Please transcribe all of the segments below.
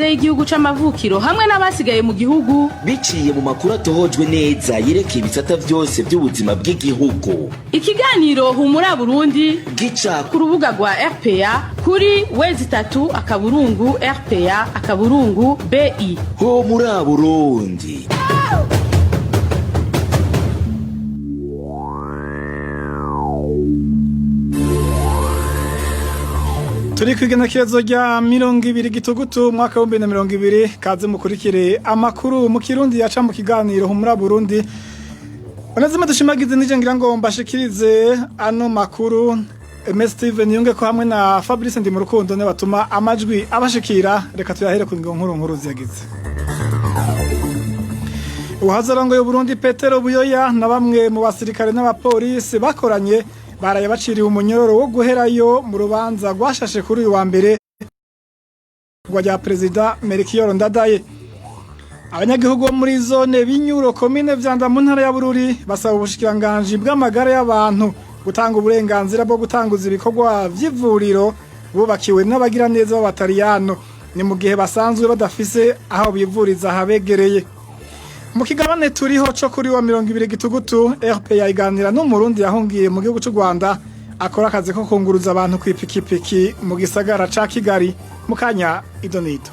Igihugu c'amavukiro hamwe n'abasigaye mu gihugu biciye mu makuru atohojwe neza yerekeye ibisata vyose by'ubuzima bw'igihugu. Ikiganiro Humura Burundi gica ku rubuga rwa RPA kuri www.rpa.bi. Humura Burundi. Turi kwigenekerezo rya 20 Gitugutu mwaka wa 2020 kaze mukurikire amakuru mu Kirundi yaca mu kiganiro Humura Burundi. Onésime DUSHIMAGIZE nije ngira ngo mbashikirize ano makuru. Steven Yunge ko hamwe na Fabrice ndi mu rukundo ne batuma amajwi abashikira. Reka tuyahere ku nkuru ziyagize. Uhazarango y'u Burundi Petero Buyoya na bamwe mu basirikare n'abapolisi bakoranye baraye baciriwe umunyororo wo guherayo mu rubanza rwashashe kuri uyu wa mbere rwa Perezida Melchior Ndadaye. Abanyagihugu bo muri zone Binyuro komine Vyanda mu ntara ya Bururi basaba ubushikiranganje bw'amagara y'abantu gutanga uburenganzira bwo gutanguza ibikorwa vy'ivuriro bubakiwe n'abagira neza b'abatariyano ni mu gihe basanzwe badafise aho bivuriza habegereye. Mu kigabane turiho cyo kuri wa 20 Gitugutu RPA iganira n'umurundi yahungiye mu gihugu cy'u Rwanda akora akazi ko kunguruza abantu kwipikipiki mu gisagara ca Kigali mu kanya idonito.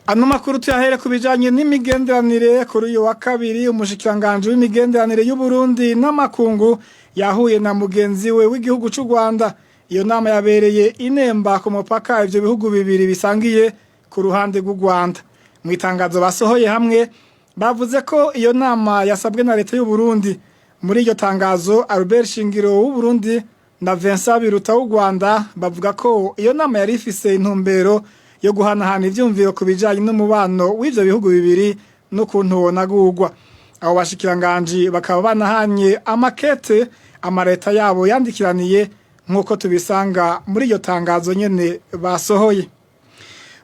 Ano makuru tuyahere kubijanye n'imigenderanire kuri uyu wa kabiri umushikiranganje w'imigenderanire y'u Burundi n'amakungu yahuye na mugenzi we w'igihugu cy'u Rwanda. Iyo nama yabereye inemba ku mupaka ivyo bihugu bibiri bisangiye ku ruhande rw'u Rwanda. Mu itangazo basohoye hamwe bavuze ko iyo nama yasabwe na leta y'u Burundi. Muri iyo tangazo Albert Shingiro w'u Burundi na Vincent Biruta w'u Rwanda bavuga ko iyo nama yari ifise intumbero yo guhanahana ivyumviro ku bijanye n'umubano w'ivyo bihugu bibiri no kuntu wonagurwa. Abo bashikiranganje bakaba banahanye amakete amareta yabo yandikiraniye nkuko tubisanga muri iyo tangazo nyene basohoye.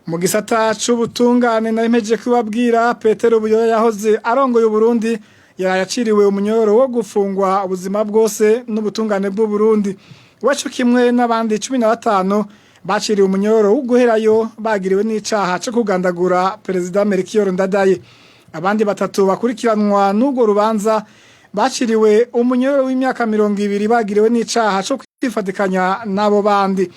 Mu gisata c'ubutungane narimpeje kubabwira Petero Buyoya yahoze arongoye Burundi yarayaciriwe umunyororo wo gufungwa ubuzima bwose n'ubutungane bw'u Burundi. Wacu kimwe n'abandi 15 baciriwe umunyororo wo guherayo bagiriwe n'icaha cyo kugandagura Perezida Melchior Ndadaye. Abandi batatu bakurikiranwa n'ubwo rubanza baciriwe umunyororo w'imyaka 20 bagiriwe n'icaha cyo kwifatikanya nabo bandi.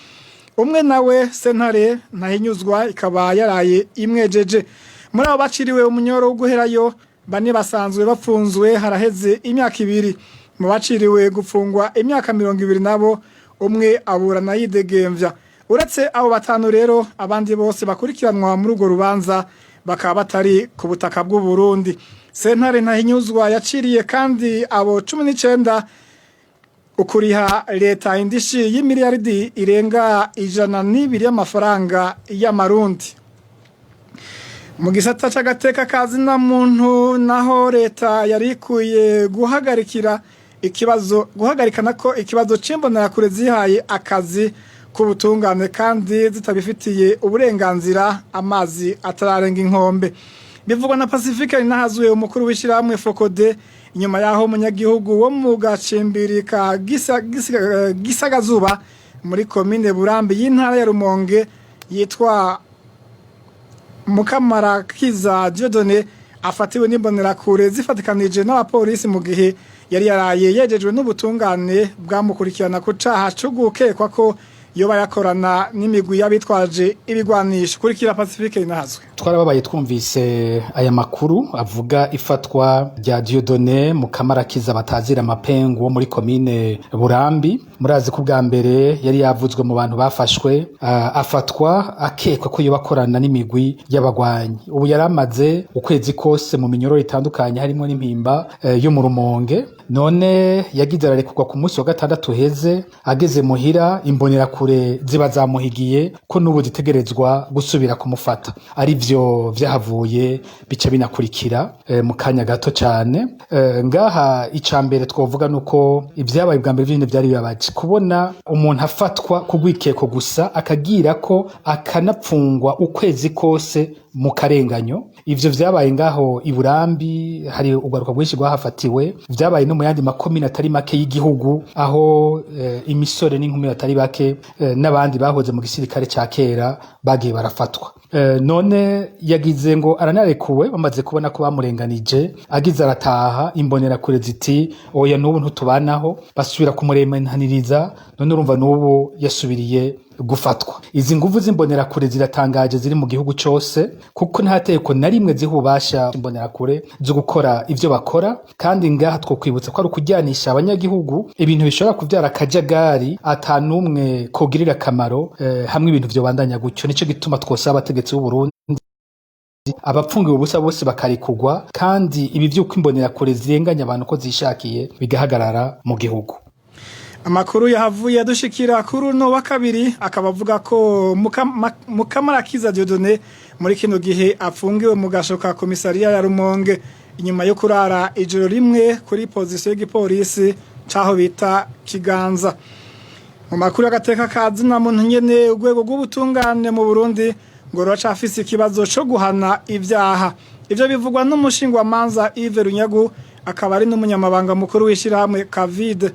Umwe nawe sentare ntahinyuzwa ikaba yaraye imwejeje. Muri abo baciriwe umunyororo wo guherayo bane basanzwe bafunzwe haraheze imyaka 2. Mu baciriwe gufungwa imyaka 20 nabo umwe aburana yidegemvya. Uretse abo batanu rero abandi bose bakurikiranwa muri urwo rubanza bakaba batari ku butaka bw'u Burundi. Sentare ntahinyuzwa yaciriye kandi abo 19 ukuriha leta indishi y'imiliyaridi irenga 102 y'amafaranga y'amarundi. Mu gisata c'agateka kazi na muntu naho leta yarikuye guhagarikana ko ikibazo c'imbonera kure zihaye akazi kubutungane kandi zitabifitiye uburenganzira amazi atararenga inkombe. Bivugwa na Pacifique inahazuye umukuru w'ishiramwe Fokode inyuma yaho umunyagihugu wo mu gacimbiri ka Gisagazuba muri komine Burambi y'intara ya Rumonge yitwa Mukamarakiza Dieudonné afatiwe n'imbonera kure zifatikanije n'abapolisi mu gihe yari yaraye yejejwe n'ubutungane bwamukurikirana ku caha cyo gukekwa ko yoba yakorana n'imigwi y'abitwaje ibigwanisho. Kurikira Pacifique inahazwe. Twarababaye twumvise aya makuru avuga ifatwa rya Dieudonné Mukamarakiza batazira amapengu wo muri komine Burambi. Murazi ko bwa mbere yari yavuzwe mu bantu bafashwe afatwa akekwa ko yoba akorana n'imigwi y'abagwanyi. Ubu yaramaze ukwezi kose mu minyororo itandukanye harimo n'impimba yo mu Rumonge. None yagize ararekurwa ku munsi wa 6 heze ageze muhira imbonera imbonerakure ziba zamuhigiye ko n'ubu zitegerezwa gusubira kumufata arivyo vyahavuye bica binakurikira mu kanya gato cyane. Ngaha icambere twovuga nuko ibyabaye bwa mbere byine byari bibabaje kubona umuntu afatwa kugwikeko gusa akagira ko akanapfungwa ukwezi kose mu karenganyo. Ivyo vyabaye ngaho i Burambi, hari ugaruka bwinshi rwahafatiwe, vyabaye no mu yandi makomine atari make y'igihugu aho imisore n'inkumi atari bake n'abandi bahoze mu gisirikare ca kera bagiye barafatwa. None yagize ngo aranarekuwe bamaze kubona ko bamurenganije, agize arataha imbonerakure ziti oya n'ubu ntutubanaho, basubira kumuremenaniriza. None urumva n'ubu yasubiriye gufatwa. Izi nguvu z'imbonerakure ziratangaje ziri mu gihugu cyose kuko nta teko na rimwe zihubasha imbonerakure zo gukora ivyo bakora, kandi ngaha twokwibutsa ko ari ukujyanisha abanyagihugu ibintu bishobora kuvyara akajagari atanumwe kogirira akamaro hamwe ibintu vyo bandanya gutyo. Nico gituma twosaba abategetsi b'u Burundi abapfungiwe ubusa bose bakarikugwa, kandi ibi vyuko imbonerakure zirenganya abantu ko zishakiye bigahagarara mu gihugu. Amakuru yahavuye dushikira kuri no wa kabiri akabavuga ko Mukamarakiza Dieudonné muri kino gihe apfungiwe mu gashoka komisariya ya Rumonge inyuma yo kurara ijoro rimwe kuri position y'igipolisi caho bita Kiganza. Mu makuru y'agateka kazi na muntu nyene urwego rw'ubutungane mu Burundi ngo ruracafise ikibazo cyo guhana ivyaha. Ivyo bivugwa n'umushingwa manza Yves Runyagu akaba ari n'umunyamabanga mukuru w'ishirahamwe Covid.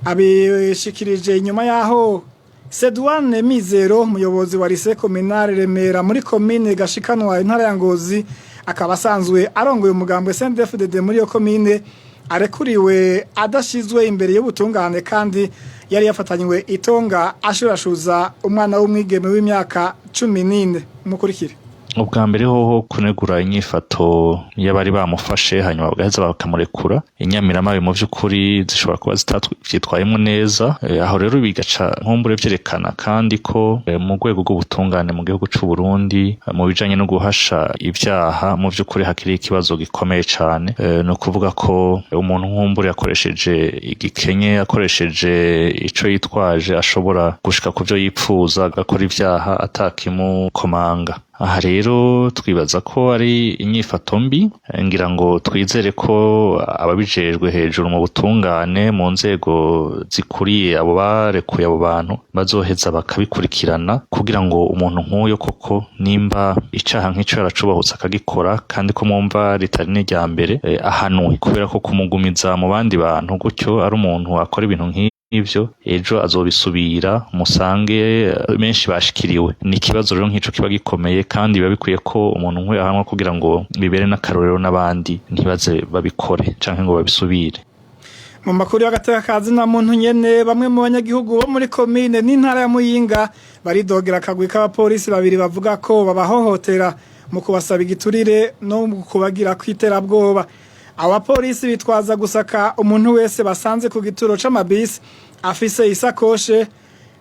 Abishikirije inyuma yaho Sedouane Mizero muyobozi wa lycée communale Remera muri commune Gashikanwa intara ya Ngozi akaba asanzwe arongoye umugambo SNDFDD muri yo commune arekuriwe adashizwe imbere y'ubutungane, kandi yari yafatanywe itonga ashurashuza umwana w'umwigeme w'imyaka 14. Mukurikire. Ubwa mbere hoho kunegura inyifato y'abari bamufashe hanyuma bagaheza bakamurekura. Inyamiramabi mu vy'ukuri zishobora kuba zitavyitwayemo neza, aho rero bigaca nkumbure vyerekana kandi ko mu rwego rw'ubutungane mu gihugu c'u Burundi mu bijanye no guhasha ivyaha mu vy'ukuri hakiri ikibazo gikomeye cane. No kuvuga ko umuntu nkumbure yakoresheje igikenye, yakoresheje ico yitwaje ashobora gushika ku vyo yipfuza agakora ivyaha atakimukomanga. Aha rero twibaza ko ari inyifato mbi, ngira ngo twizere ko ababijejwe hejuru mu butungane mu nzego zikuriye abo barekuye abo bantu bazoheza bakabikurikirana kugira ngo umuntu nk'uyo koko nimba icaha nk'ico yaracubahutse akagikora kandi ko mumva ritari n'irya mbere ahanwe, kubera ko kumugumiza mu bandi bantu gutyo ari umuntu akora ibintu ivyo ejo azobisubira musange menshi bashikiriwe. Ni kibazo rero nk'ico kiba gikomeye, kandi biba bikwiye ko umuntu nk'uyu ahanwa kugira ngo bibere n'akarorero n'abandi ntibaze babikore canke ngo babisubire. Mu makuru y'agateka kazi na muntu nyene bamwe mu banyagihugu bo muri commune n'intara ya Muyinga baridogera akagwi k'abapolisi babiri bavuga ko babahohotera mu kubasaba igiturire no mu kubagira kwiterabwoba. Abapolisi bitwaza gusaka umuntu wese basanze ku gituro c'amabisi afise isakoshe,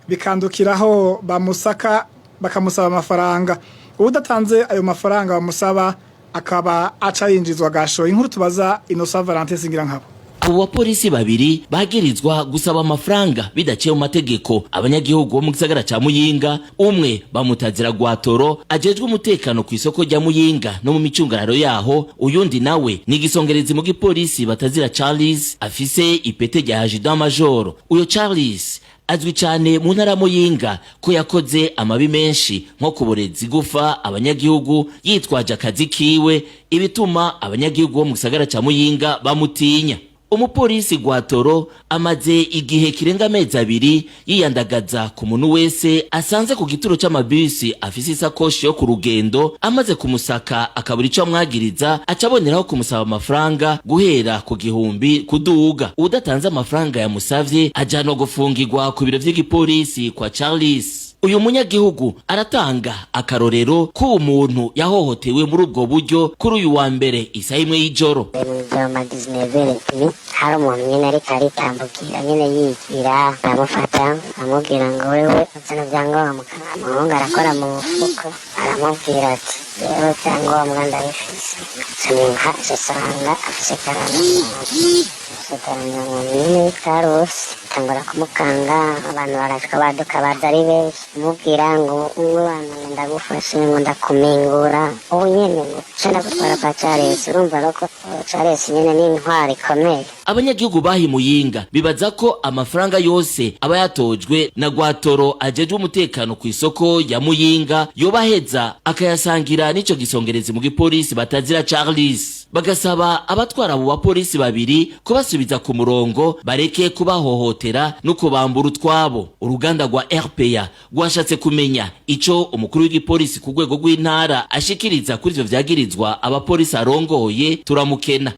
bikandukiraho bamusaka bakamusaba amafaranga. Udatanze ayo mafaranga bamusaba akaba aca yinjizwa gasho. Inkuru tubaza Innocent Valentin Singirankabo. Abo bapolisi babiri bagirizwa gusaba amafaranga bidaciye mu mategeko abanyagihugu bo mu gisagara ca Muyinga. Umwe bamutazira Gwatoro ajejwe umutekano ku isoko rya Muyinga no mu micungararo yaho, uyundi nawe ni gisongerezi mu gipolisi batazira Charles afise ipete rya Adjudant Major. Uyo Charles azwi cyane mu ntara Muyinga ko yakoze amabi menshi nko kuboreza igufa abanyagihugu yitwaje akazi kiwe, ibituma abanyagihugu bo mu gisagara ca Muyinga bamutinya. Umupolisi Gwatoro amaze igihe kirenga amezi 2 yiyandagaza ku muntu wese asanze ku gituro c'amabisi afise isakoshi yo ku rugendo, amaze kumusaka akabura ico amwagiriza acaboneraho kumusaba amafaranga guhera ku 1000 kuduga. Udatanze amafaranga yamusavye ajana gufungirwa ku biro vy'igipolisi kwa Charles. Uyu munyagihugu aratanga akarorero ko umuntu yahohotewe muri ubwo buryo kuri uyu wa mbere isaha imwe y'ijoro. Hari umuntu nyine ariko aritambukira nyine yigira, aramufata amubwira ngo wewe uzana byangombwa. Umuhungu arakora mu mufuko aramubwira ati rero icyangombwa ndabifise nca nsanga afise karangamuntu karusi tangura kumukanga abantu barashika baduka baza ari benshi mubwira ngo umwana ndagufashe ngo ndakumingura ubu nyene ngo cenda gutwara kwa Charles urumva roko Charles nyene ni intwari ikomeye. Abanyagihugu bahi Muyinga bibaza ko amafaranga yose aba yatojwe na Gwatoro ajejwe umutekano ku isoko ya Muyinga yobaheza akayasangira n'ico gisongerezi mu gipolisi batazira Charles, bagasaba abatwara abo bapolisi babiri ko basubiza ku murongo bareke kubahohotera no kubambura utwabo. Uruganda rwa RPA rwashatse kumenya ico umukuru w'igipolisi ku rwego rw'intara ashikiriza kuri ivyo vyagirizwa abapolisi arongoye turamukena.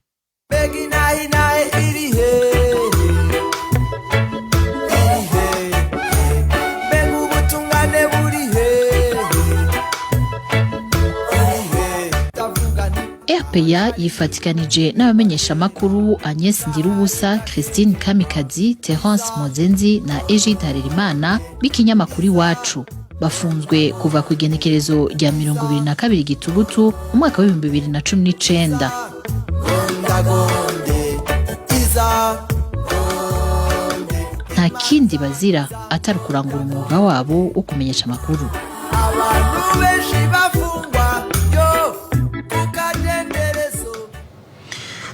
RPA yifatikanije n'abamenyesha makuru Agnès Ndirubusa, Christine Kamikazi, Terence Mozenzi na Egide Harerimana b'ikinyamakuru Iwacu. Bafunzwe kuva ku igenekerezo rya 22 Gitugutu umwaka wa 2019. Nta kindi bazira atari kurangura umwuga wabo wo kumenyesha amakuru.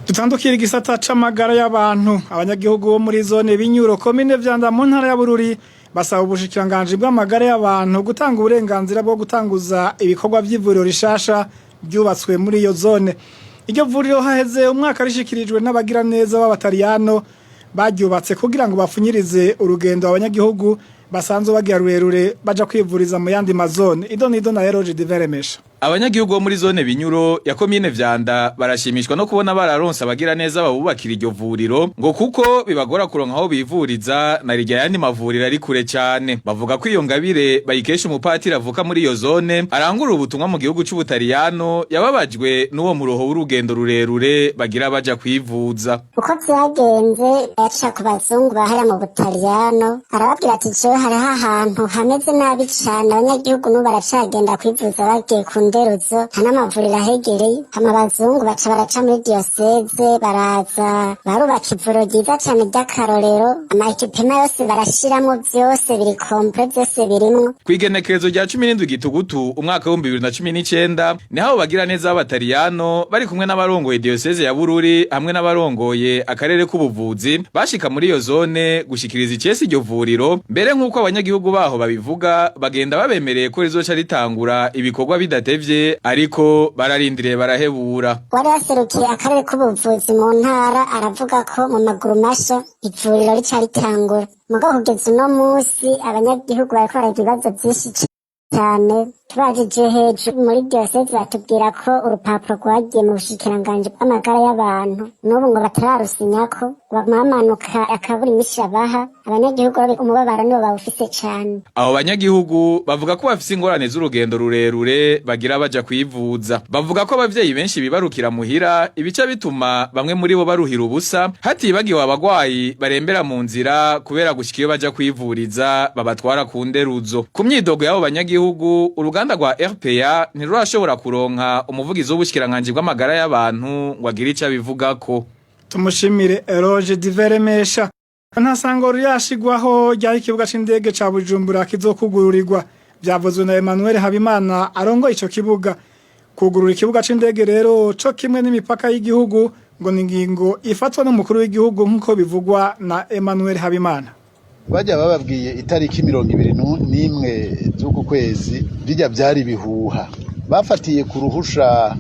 Tutandukira igisata c'amagara y'abantu. Abanyagihugu bo muri zone Binyuro komine Vyanda mu ntara ya Bururi basaba ubushikiranganji bw'amagara y'abantu gutanga uburenganzira bwo gutanguza ibikorwa by'ivuriro rishasha byubatswe muri iyo zone. Iryo vuriro haheze umwaka rishikirijwe n'abagira neza b'abatariyano baryubatse kugira ngo bafunyirize urugendo abanyagihugu basanzwe bagira rurerure baja kwivuriza mu yandi mazone. Idonido na Eroge Diveremesha. Abanyagihugu bo muri zone Binyuro ya komine Vyanda barashimishwa no kubona bararonsa abagira neza babubakira iryo vuriro ngo kuko bibagora kuronka aho bivuriza na rijya yandi mavuriro ari kure cyane. Bavuga ko iyo ngabire bayikesha umupatiri avuka muri iyo zone arangura ubutumwa mu gihugu c'Ubutaliyano yababajwe n'uwo muroho w'urugendo rurerure bagira baja kwivuza. Uko vyagenze yaca ku bazungu bahera mu Butaliyano arababwira ati je hari ahantu hameze nabi cyane abanyagihugu no baracagenda kwivuza bagiye nderuzo hanamavurira hegereye amabazungu baca baraca muri diocese baraza barubaka ivuriro ryiza cyane ry'akarorero amakipema yose barashiramo byose biri kompre byose birimwo. Kwigenekerezo rya 17 Gitugutu umwaka wa 2019 niho bagira neza abatariyano bari kumwe n'abarongoye diocese ya Bururi hamwe n'abarongoye akarere k'ubuvuzi bashika muri iyo zone gushikiriza icese iryo vuriro mbere nk'uko abanyagihugu baho babivuga bagenda babemereye ko rizoca ritangura ibikorwa bidatevye ariko bararindiriye barahebura. Wari yaserukiye akarere k'ubuvuzi mu ntara aravuga ko mu maguru masha ivuriro rica ritangura mugabo kugeza uno munsi abanyagihugu bariko baragira ibibazo byinshi cyane. Tubajije hejuru muri diocese batubwira ko urupapuro rwagiye mu bushikiranganji bw'amagara y'abantu n'ubu ngo batararusinyako bamanuka akabura imisha baha abanyagihugu umubabaro nibo bawufise cyane. Abo banyagihugu bavuga ko bafise ingorane z'urugendo rurerure bagira baja kwivuza. Bavuga ko abavyeyi benshi bibarukira muhira ibice bituma bamwe muri bo baruhira ubusa hatibagiwe abagwayi barembera mu nzira kubera gushikiyo baja kwivuriza babatwara ku nderuzo. Ku myidogo y'abo banyagihugu uruganda rwa RPA ntirurashobora kuronka umuvugizi w'ubushikiranganje bw'amagara y'abantu ngo agire ico abivugako. Tumushimire Eroge Diveremesha. Nta sango ryashigwaho rya ikibuga c'indege ca Bujumbura kizokugururirwa byavuzwe na Emmanuel Habimana arongoye ico kibuga. Kugurura ikibuga c'indege rero co kimwe n'imipaka y'igihugu ngo ni ngingo ifatwa n'umukuru w'igihugu nkuko bivugwa na Emmanuel Habimana. Bajya bababwiye itariki 21 z'uku kwezi bijya byari bihuha bafatiye ku ruhusha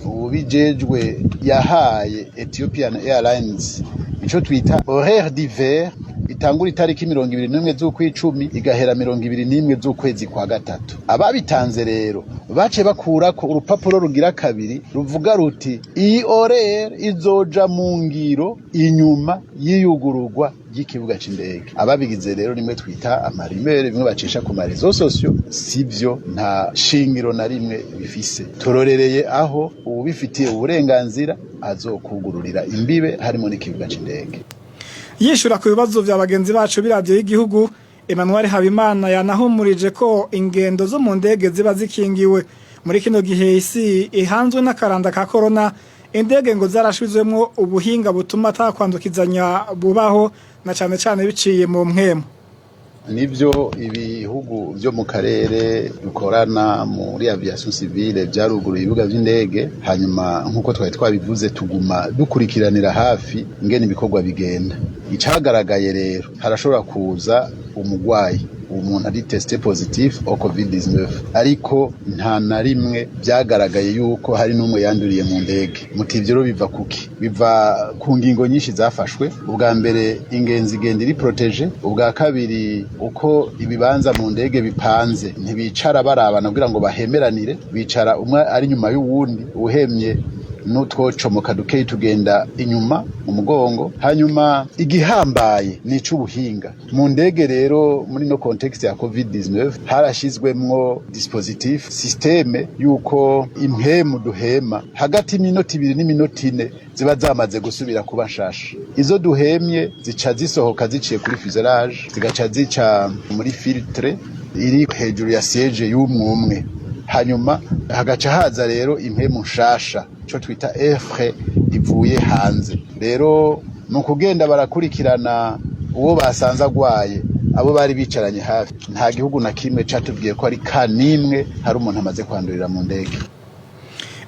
ubijejwe yahaye Ethiopian Airlines ico twita horaire d'hiver itangura itariki 21 z'ukwicumi igahera 21 z'ukwezi kwa gatatu. Ababitanze rero bace bakurako urupapuro rugira kabiri ruvuga ruti iyi horaire izoja mu ngiro inyuma y'iyugururwa y'ikibuga c'indege. Ababigize rero nimwe twita amarimere bimwe bacisha ku marezo sosio sivyo nta shingiro na rimwe bifise. Tororereye aho ubifitiye uburenganzira azokugururira imbibe harimo n'ikibuga c'indege. Yishura ku bibazo vya bagenzi bacu biradio y'igihugu Emmanuel Habimana yanahumurije ko ingendo zo mu ndege ziba zikingiwe muri kino gihe isi ihanzwe n'akaranda ka corona indege ngo zarashizwemwo ubuhinga butuma atakwandukizanya bubaho na cane cane biciye mu mpwemu. Nivyo ibihugu byo mu karere bikorana muri aviation civile byaruguruye ibibuga by'indege, hanyuma nkuko twari twabivuze tuguma dukurikiranira hafi ingene ibikorwa bigenda. Icagaragaye rero harashobora kuza umugwayi umuntu ari testé positif au COVID-19 ariko nta na rimwe byagaragaye yuko hari n'umwe yanduriye mu ndege. Mutivyo biva kuki? Biva ku ngingo nyinshi zafashwe. Ubwa mbere ingenzi igenda iri protege, ubwa kabiri uko ibibanza mu ndege bipanze ntibicara barabana kugira ngo bahemeranire, bicara umwe ari nyuma y'uwundi, uhemye n'utwocomoka dukeyi tugenda inyuma mu mugongo. Hanyuma igihambaye ni c'ubuhinga mu ndege rero. Muri no context ya COVID-19 harashizwemwo dispositif systeme yuko impemu duhema hagati y'minota 2 n'iminota 4 ziba zamaze gusubira kuba nshasha. Izo duhemye zica zisohoka ziciye kuri fuselage, zigaca zica muri filtre iri hejuru ya siege y'umwe, hanyuma hagaca haza rero impemu nshasha cyo twita air ivuye hanze. Rero no kugenda barakurikirana uwo basanze agwaye, abo bari bicaranye hafi. Nta gihugu na kimwe catubwiye ko ari kanimwe hari umuntu amaze kwandurira mu ndege.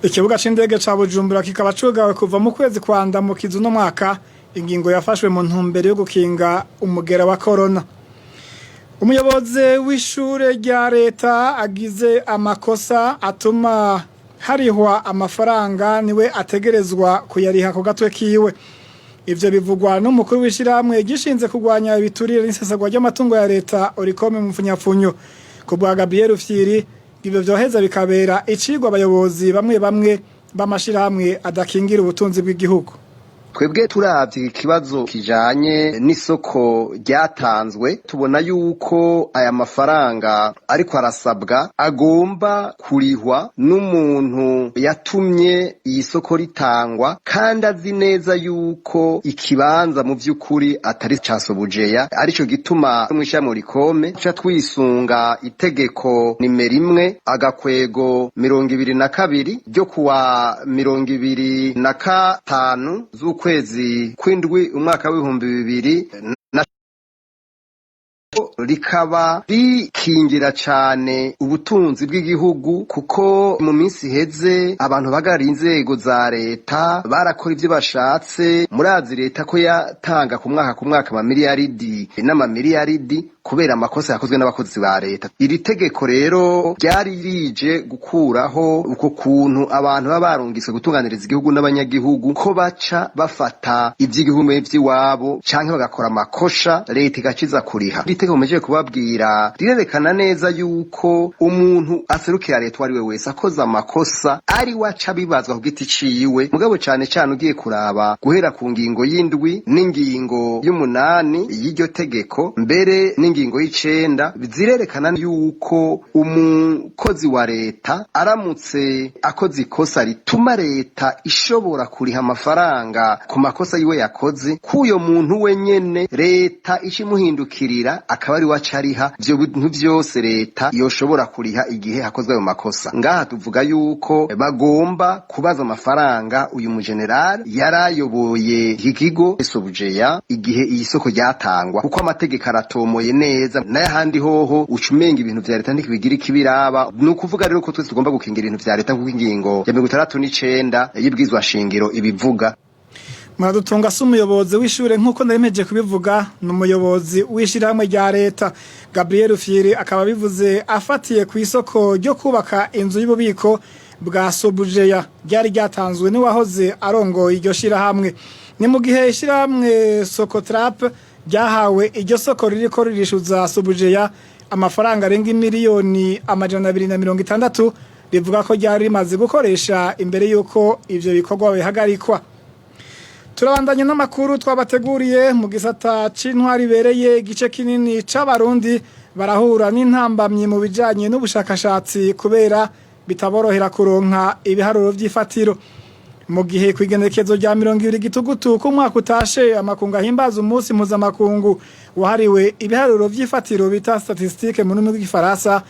Ikibuga c'indege ca Bujumbura kikaba cugawe kuva mu kwezi kwa Ndamukiza no mwaka, ingingo yafashwe mu ntumbero yo gukinga umugera wa corona. Umuyobozi w'ishure rya leta agize amakosa atuma harihwa amafaranga niwe ategerezwa kuyariha ku gatwe kiwe. Ivyo bivugwa n'umukuru w'ishiramwe gishinze kugwanya ibiturire n'isesagwa ry'amatungo ya leta Orikome mu mfunyapfunyo. Kubwa Gabriel Ufyiri, ivyo vyoheza bikabera icigwa abayobozi bamwe b'amashirahamwe adakingira ubutunzi bw'igihugu. Twebwe turavye ikibazo kijanye n'isoko ryatanzwe, tubona yuko aya mafaranga ariko arasabwa agomba kurihwa n'umuntu yatumye iyi soko ritangwa, kandi azi neza yuko ikibanza mu vy'ukuri atari casobujeya. Arico gituma mw'ishyirahamwe Orikome tuca twisunga itegeko nimero 1 agakwego 22 ryo kuwa 25 z'ukwezi kw'indwi umwaka w'ibihumbi 2000 rikaba rikingira cane ubutunzi bw'igihugu, kuko mu minsi heze abantu bagara inzego za leta barakora ivyo bashatse. Murazi leta ko yatanga ku mwaka amamiliyaridi n'amamiliyaridi kubera amakosa yakozwe n'abakozi ba leta. Iri tegeko rero ryari rije gukuraho uko kuntu abantu baba barungiswe gutunganiriza igihugu n'abanyagihugu ko baca bafata ivy'igihumbi vy'iwabo canke bagakora amakosha leta igaciza kuriha. Iri tegeko meje kubabwira rirerekana neza yuko umuntu aserukira leta ari we wese akoze amakosa ari waca bibazwa ku giti ciwe. Mugabo cane cane ugiye kuraba guhera ku ngingo y'indwi n'ingingo y'umunani y'iryo tegeko mbere ingingo y'icenda zirerekana yuko umukozi wa leta aramutse akoze ikosa rituma leta ishobora kuriha amafaranga ku makosa yiwe yakoze, kuyo muntu wenyene leta ikimuhindukirira akaba ari wacariha ivyo bintu vyose leta yoshobora kuriha igihe hakozwe ayo makosa. Ngaha tuvuga yuko bagomba kubaza amafaranga uyu mujenerali yarayoboye ikigo Sobujeya igihe iyi soko ryatangwa, kuko amategeko aratomoye neza n'ahandi hoho ucumenga ibintu vya leta ntikibigira ikibiraba. Nukuvuga rero ko twese tugomba gukingira ibintu vya leta kuko ingingo ya 69 y'ibwizwa shingiro ibivuga. Muradutunga si umuyobozi w'ishure nk'uko ndaremeje kubivuga, n'umuyobozi w'ishiramwe rya leta Gabriel Ufyiri akaba bivuze afatiye ku isoko ryo kubaka inzu y'ububiko bwa Sobujeya ryari ryatanzwe n'uwahoze arongoye iryo shirahamwe. Ni mu gihe ishirahamwe Sokotrap ryahawe iryo soko ririko ririshuza Sobujeya amafaranga arenga miliyoni 260, rivuga ko ryari rimaze gukoresha imbere yuko ivyo bikorwa bihagarikwa. Turabandanya n'amakuru twabateguriye mu gisata c'intwari bereye. Igice kinini c'abarundi barahura n'intambamye mu bijanye n'ubushakashatsi kubera bitaborohera kuronka ibiharuro vy'ifatiro. Mu gihe kwigenekezo rya 20 Gitugutu ku mwaka utashe amakungu ahimbaza umunsi mpuzamakungu wahariwe ibiharuro vy'ifatiro bita statistique mu rurimi rw'igifaransa,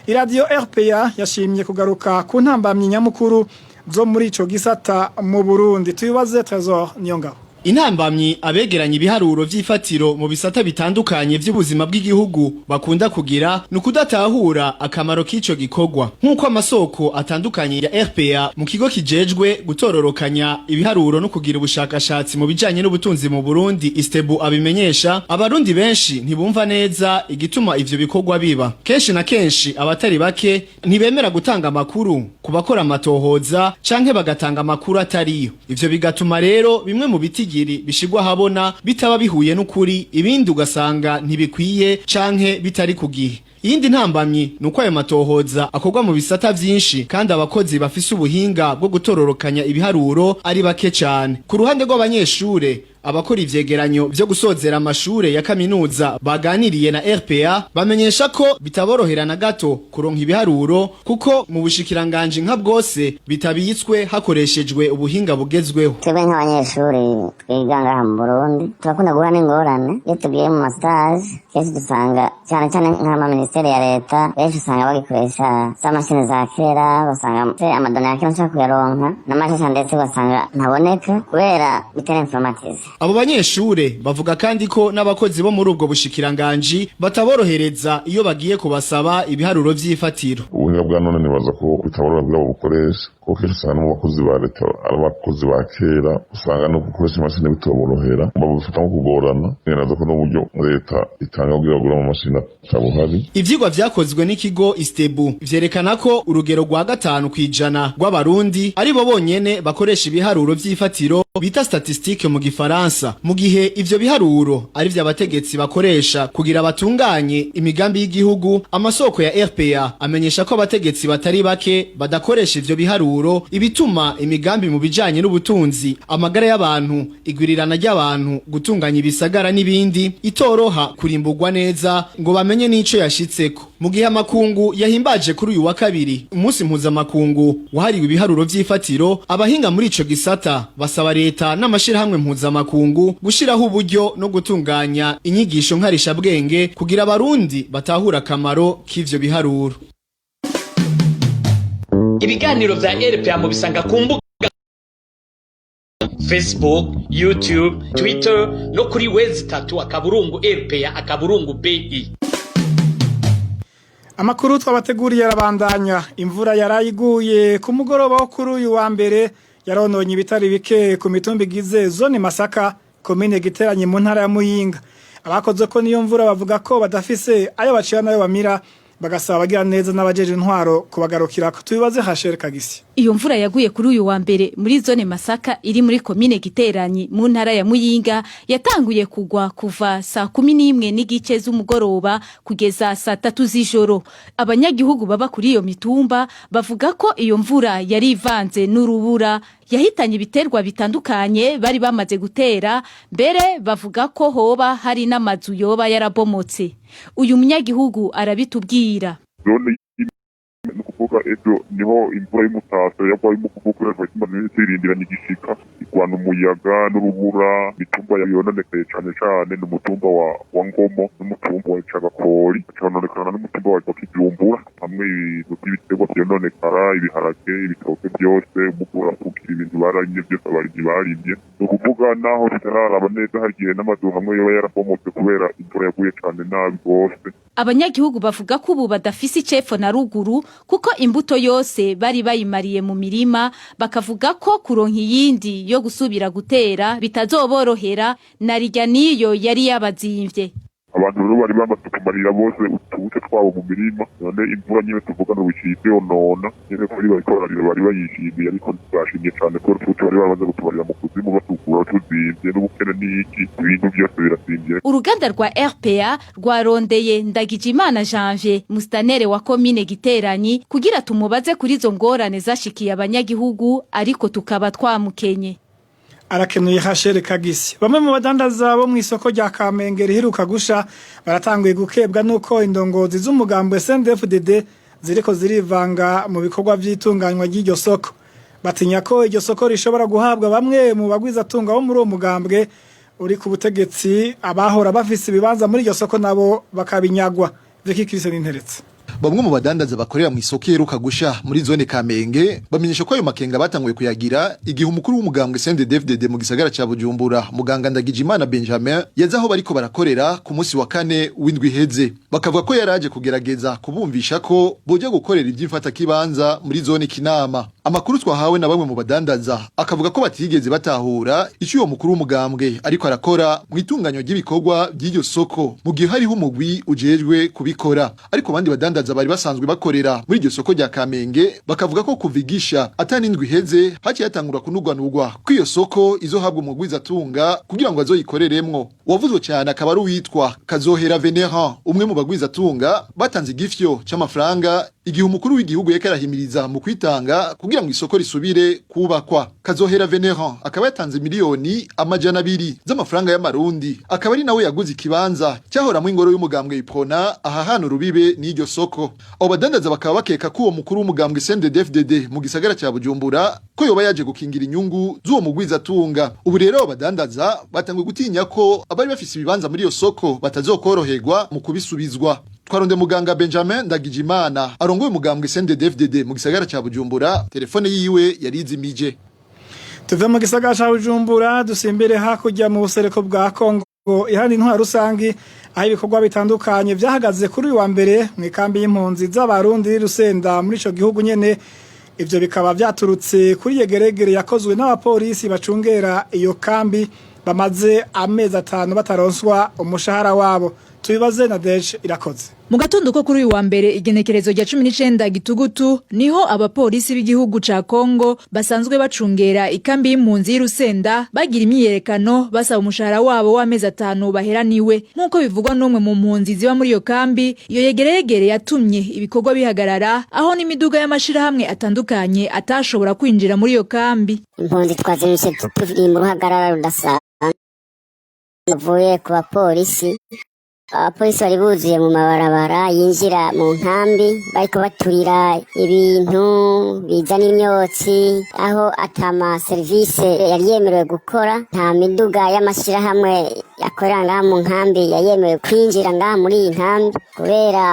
iradio RPA yashimye kugaruka ku ntambamyi nyamukuru zo muri ico gisata mu Burundi. Tubibaze Trésor Niyongabo. Intambamyi abegeranya ibiharuro vy'ifatiro mu bisata bitandukanye vy'ubuzima bw'igihugu bakunda kugira nukudatahura akamaro k'ico gikorwa nk'uko amasoko atandukanye ya RPA mu kigo kijejwe gutororokanya ibiharuro no kugira ubushakashatsi mu bijanye n'ubutunzi mu Burundi Istebu abimenyesha. Abarundi benshi ntibumva neza igituma ivyo bikorwa biba. Kenshi na kenshi abatari bake ntibemera gutanga amakuru kubakora amatohoza canke bagatanga amakuru atariyo. Ivyo bigatuma rero bimwe mu bitigi bishigwa habona bitaba bihuye n'ukuri, ibindi ugasanga ntibikwiye canke bitari kugihe. Iyindi ntambamyi nuko ayo matohoza akorwa mu bisata vyinshi kandi abakozi bafise ubuhinga bwo gutororokanya ibiharuro ari bake cyane. Ku ruhande rw'abanyeshure abakora ivyegeranyo vyo gusozera amashure ya kaminuza baganiriye na RPA bamenyesha ko bitaborohera na gato kuronka ibiharuro kuko mu bushikiranganje nka bwose bitabitswe hakoreshejwe ubuhinga bugezweho. Twebwe nk'abanyeshuri twiga ngaha mu Burundi turakunda guhura n'ingorane iyo tugiye mu stage, kenshi dusanga cyane cyane nk'amaministeri ya leta benshi usanga bagikoresha za mashini za kera, basanga amadoni ya kera nshaka kuyaronka n'amashusho ndetse basanga ntaboneka kubera bitari informative. Abo banyeshure bavuga kandi ko n'abakozi bo muri ubwo bushikiranganje bataborohereza iyo bagiye kubasaba ibiharuro vy'ifatiro. Ubuhinga bwa none nibaza ko bitaborohera bukoresha kuko kenshi usanga n'abakozi ba leta ari abakozi ba kera, usanga no gukoresha imashini bitoborohera babifata nko kugorana. Ninaza ko n'uburyo leta itanga kugira bagura mu mashini atabuhari. Ivyigwa vyakozwe n'ikigo Istebu vyerekana ko urugero rwa 5% rw'abarundi ari bo bonyene bakoresha ibiharuro vy'ifatiro bita statistique mu gifaransa, mu gihe ivyo biharuro ari vy'abategetsi bakoresha kugira batunganye imigambi y'igihugu. Amasoko ya RPA amenyesha ko abategetsi batari bake badakoresha ivyo biharuro, ibituma imigambi mu bijanye n'ubutunzi, amagara y'abantu, igwirirana ry'abantu, gutunganya ibisagara n'ibindi itoroha kurimburwa neza ngo bamenye n'ico yashitseko. Mu gihe amakungu yahimbaje kuri uyu wa kabiri umunsi mpuzamakungu wahariwe ibiharuro vy'ifatiro, abahinga muri ico gisata basaba leta n'amashirahamwe mpuzamakungu gushiraho uburyo no gutunganya inyigisho nkarisha bwenge kugira abarundi batahura akamaro k'ivyo biharuro. Ibiganiro vya RPA mu bisanga ku mbuga Facebook, YouTube, Twitter no kuri www.RPA.BI. Amakuru twabateguriye arabandanya. Imvura yarayiguye ku mugoroba wo kuri uyu wa mbere yarononye ibitari bike ku mitumba igize zone Masaka, komine Giteranye mu ntara ya Muyinga. Abakoze ko niyo mvura bavuga ko badafise ayo bacira nayo bamira, bagasaba bagira neza n'abajeje intwaro kubagarukira ko. Tubibaze Hashere Kagisi. Iyo mvura yaguye kuri uyu wa mbere muri zone Masaka iri muri komine Giteranyi mu ntara ya Muyinga yatanguye kugwa kuva saa 11 n'igice z'umugoroba kugeza saa 3 z'ijoro. Abanyagihugu baba kuri iyo mitumba bavuga ko iyo mvura yari ivanze n'urubura yahitanye ibiterwa bitandukanye bari bamaze gutera, mbere bavuga ko hoba hari n'amazu yoba yarabomotse. Uyu munyagihugu arabitubwira. Nukuvuga ejo niho imvura y'umutaso yagwaye mu kuvuga bakimaze irindiranye igishika igwana umuyaga n'urubura, mitumba yononekaye cyane cyane n'umutumba wa Ngomo n'umutumba wa Cagakori, cyononekana n'umutumba wa Kijumbura, hamwe n'ibiterwa byononekara, ibiharage, ibitoke byose, umugura kugira ibintu barimye byose barimye. Nukuvuga naho bitararaba neza hagiye n'amazu hamwe yoba yarabomotse kubera imvura yaguye cyane nabi gose. Abanyagihugu bavuga ko ubu badafise icepfo na ruguru kuko imbuto yose bari bayimariye mu mirima, bakavuga ko kuronka iyindi yo gusubira gutera bitazoborohera, narirya niyo yari yabazimvye. Abantu rero bari bamaze kumarira bose utubuce twabo mu mirima, none imvura nyine tuvuga no bicitse onona nyene kuri bayikorarira bari bayishimiye, ariko twashimye cyane ko tubuce bari bamaze gutumarira mu kuzimu batukura tuzimvye n'ubukene n'iki ibintu byose birasimvye. Uruganda rwa RPA rwarondeye Ndagijimana Janvier, mustanere wa komine Giteranyi, kugira tumubaze kuri izo ngorane zashikiye abanyagihugu, ariko tukaba twamukenye. Arakenuye Hashere Kagisi. Bamwe mu badandaza bo mu isoko rya Kamenge riheruka gusha baratanguye gukebwa nuko indongozi z'umugambo SNDFDD ziriko zirivanga mu bikorwa vy'itunganywa ry'iryo soko. Batinya ko iryo soko rishobora guhabwa bamwe mu bagwiza tunga bo muri uwo mugambwe uri ku butegetsi, abahora bafise ibibanza muri iryo soko nabo bakabinyagwa. Viki Christian Interetse. bamwe mu badandaza bakorera mu isoko yeruka gusha muri zone Kamenge bamenyesha ko ayo makenga batanguye kuyagira igihe umukuru w'umugambwe CNDD-FDD mu gisagara ca Bujumbura muganga Ndagijimana Benjamin yaza aho bariko barakorera ku munsi wa kane w'indwi heze bakavuga ko yaraje kugerageza kubumvisha ko boje gukorera ivy'imfata kibanza muri zone Kinama. Amakuru twahawe na bamwe mu badandaza akavuga ko batigeze batahura icyo uwo mukuru w'umugambwe ariko arakora mu itunganyo ry'ibikorwa by'iryo soko mu gihe hariho umugwi ujejwe kubikora. Ariko abandi badandaza bari basanzwe bakorera muri iryo soko rya Kamenge bakavuga ko kuvigisha atanindwi heze haki yatangura kunugwanugwa ko iyo soko izohabwa umugwiza atunga kugira ngo azoyikoreremwo. Wavuzwe cyane akaba ari uwitwa Kazohera Venerand umwe mu bagwiza atunga batanze igifyo c'amafaranga igihe umukuru w'igihugu yakarahimiriza mu kwitanga kugira ngo isoko risubire kubakwa. Kazohera Venerand akaba yatanze miliyoni 200 z'amafaranga y'amarundi akaba ari nawe yaguze ikibanza cyahora mu ingoro y'umugambwe Iprona aha hano rubibe n'iryo soko. Abo badandaza bakaba bakeka ko uwo mukuru w'umugambwe CNDD-FDD mu gisagara cya Bujumbura ko yoba yaje gukingira inyungu z'uwo mugwiza atunga. Ubu rero abo badandaza batanguye gutinya ko abari bafise ibibanza muri iyo soko batazokoroherwa mu kubisubizwa. Twaronde muganga Benjamin Ndagijimana arongoye umugambwe CNDD-FDD mu gisagara ca Bujumbura telefone yiwe yarizimije. Tuve mu gisagara ca Bujumbura dusimbere hakurya mu busereko bwa Kongo ihandi intwaro rusangi aho ibikorwa bitandukanye vyahagaze kuri uyu wa mbere mu ikambi y'impunzi z'abarundi Rusenda muri ico gihugu nyene. Ivyo bikaba vyaturutse kuri yegeregere yakozwe n'abapolisi bacungera iyo kambi bamaze amezi 5 bataronswa umushahara wabo. Tubibaze na Deje irakoze. Mu gatondo ko kuri uyu wa mbere igenekerezo rya 19 Gitugutu niho abapolisi b'igihugu ca Kongo basanzwe bacungera ikambi y'impunzi y'Urusenda bagira imyiyerekano basaba umushahara wabo w'amezi 5 baheraniwe nkuko bivugwa n'umwe mu mpunzi ziba muri iyo kambi. Iyo yegeregere yatumye ibikorwa bihagarara aho n'imiduga y'amashirahamwe atandukanye atashobora kwinjira muri iyo kambi. Impunzi twazimishe turi mu ruhagarara rudasanzwe bavuye ku bapolisi. Abapolisi bari buzuye mu mabarabara yinjira mu nkambi bariko baturira ibintu bizana imyotsi aho atama service yari yemerewe gukora. Nta miduga y'amashirahamwe yakorera ngaha mu nkambi yayemewe kwinjira ngaha muri iyi nkambi kubera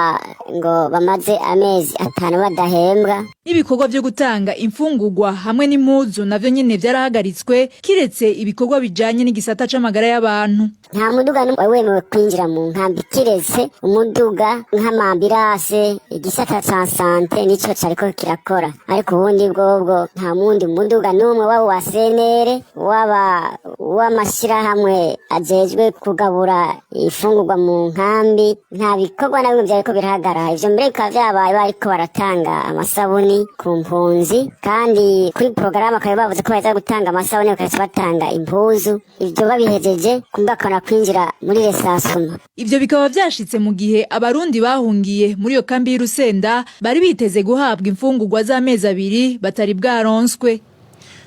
ngo bamaze amezi 5 badahembwa. Ibikorwa byo gutanga imfungurwa hamwe n'impuzu navyo nyene vyarahagaritswe kiretse ibikorwa bijanye n'igisata c'amagara y'abantu. Nta muduga wemewe kwinjira mu nkambi kiretse umuduga nk'amambirase igisata ca sante nico cariko kirakora, ariko ubundi bwobwo nta mundi muduga n'umwe waba wa senere waba w'amashirahamwe ajejwe kugabura ifungurwa mu nkambi. Nta bikorwa na bimwe vyariko birahagarara. Ivyo mbere bikaba vyabaye bariko baratanga amasabuni ku mpunzi kandi kuri porogaramu akaba bavuze ko baza gutanga amasabuni bakaza batanga impuzu. Ivyo babihejeje kumbakana kwinjira muri resasuma. Ivyo bikaba vyashitse mu gihe abarundi bahungiye muri iyo kambi y'Urusenda bari biteze guhabwa imfungurwa z'amezi 2 batari bwaronswe.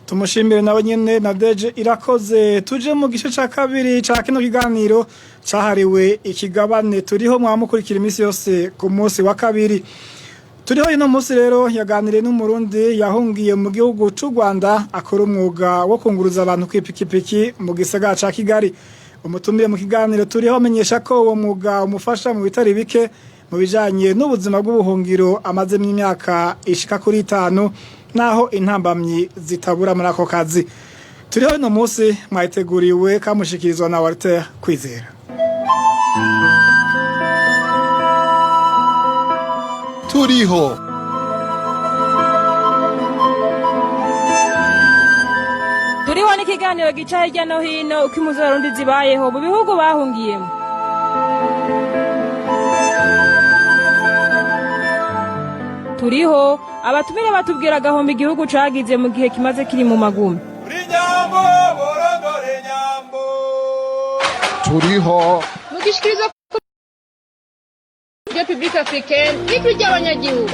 Tumushimire nawe nyene na Deje irakoze. Tuje mu gice ca kabiri ca kino kiganiro cahariwe ikigabane turiho mwamukurikira imisi yose ku munsi wa kabiri. Turiho ino munsi rero yaganiriye n'umurundi yahungiye mu gihugu c'u Rwanda akora umwuga wo kunguruza abantu kw'ipikipiki mu gisagara ca Kigali. Umutumire mu kiganiro turiho amenyesha ko uwo mwuga umufasha mu bitari bike mu bijanye n'ubuzima bw'ubuhungiro amaze n'imyaka ishika kuri 5 naho intambamyi zitabura muri ako kazi. Turiho ino munsi mwayiteguriwe kamushikirizwa na Walter Kwizera. Turiho Turiho ni kiganiro gica hirya no hino uko impunzi z'abarundi zibayeho mu bihugu bahungiyemo. Turiho abatumire batubwira gahomba igihugu cagize mu gihe kimaze kiri mu magumi. Turiho Mushikirizwa Republika Africaine n'ijwi ry'Abanyagihugu.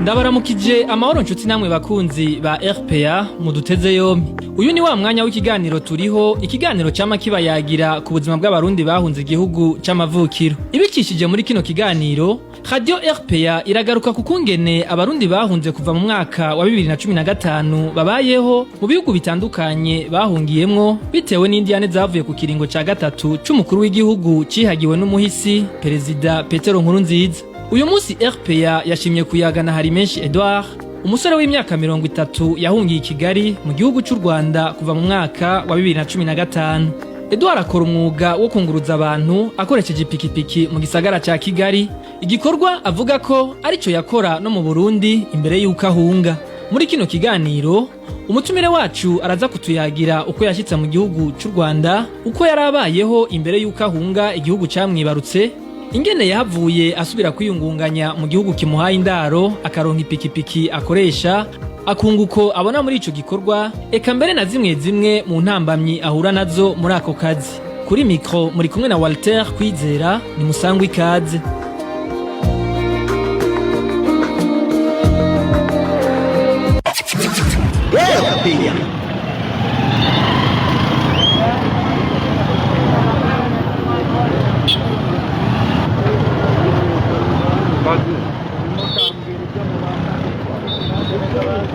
Ndabaramukije amahoro nshuti namwe bakunzi ba RPA muduteze yombi. Uyu ni wa mwanya w'ikiganiro turiho, ikiganiro cyama kibayagira ku buzima bw'abarundi bahunze igihugu c'amavukiro. Ibikishije muri kino kiganiro Radio RPA iragaruka kukungene abarundi bahunze kuva mu mwaka wa 2015 babayeho mu bihugu bitandukanye bahungiyemwo bitewe n'indiyane zavuye ku kiringo ca gatatu c'umukuru w'igihugu cihagiwe n'umuhisi Perezida Petero Nkurunziza. Uyu munsi RPA yashimye kuyagana hari menshi Edouard, umusore w'imyaka 30 yahungiye i Kigali mu gihugu c'u Rwanda kuva mu mwaka wa 2015. Edouard akora umwuga wo kunguruza abantu akoresheje ipikipiki mu gisagara ca Kigali, igikorwa avuga ko arico yakora no mu Burundi imbere y'uko ahunga. Muri kino kiganiro umutumire wacu araza kutuyagira uko yashitse mu gihugu c'u Rwanda, uko yarabayeho imbere y'uko ahunga igihugu camwibarutse, ingene yahavuye asubira kwiyungunganya mu gihugu kimuhaye indaro akaronka ipikipiki akoresha, akunguko abona muri ico gikorwa, eka mbere na zimwe zimwe mu ntambamyi ahura nazo muri ako kazi. Kuri mikro muri kumwe na Walter Kwizera, ni musangwa ikaze.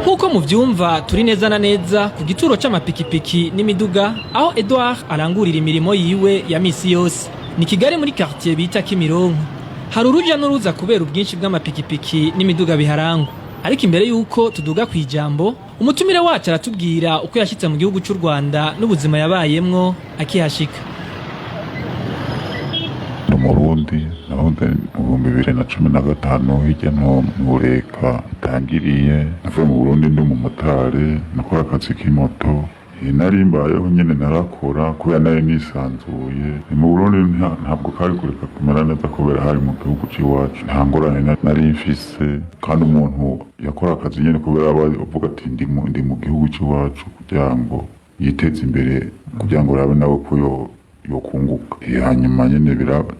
Nkuko muvyumva turi neza na neza ku gituro c'amapikipiki n'imiduga aho Edouard arangurira imirimo yiwe ya misi yose. Ni Kigali muri quartier bita Kimironko. Hari uruja n'uruza kubera ubwinshi bw'amapikipiki n'imiduga biharangwa. Ariko imbere yuko tuduga kwijambo, umutumire wacu aratubwira uko yashitse mu gihugu c'u Rwanda n'ubuzima yabayemwo akihashika. Umurundi nahunze mu 2015 hirya no mu Reka tangiriye navuye mu Burundi ndi umumotari nakora akazi k'imoto. Nari mbayeho nyene narakora kubera nari nisanzuye. Mu Burundi ntabwo kari kureka kumera neza kubera hari mu gihugu c'iwacu. Nta ngorane nari mfise kandi umuntu yakora akazi nyene kubera avuga ati ndi mu gihugu c'iwacu kugira ngo yiteze imbere, kugira ngo rabe nawe ko yokunguka. Hanyuma nyene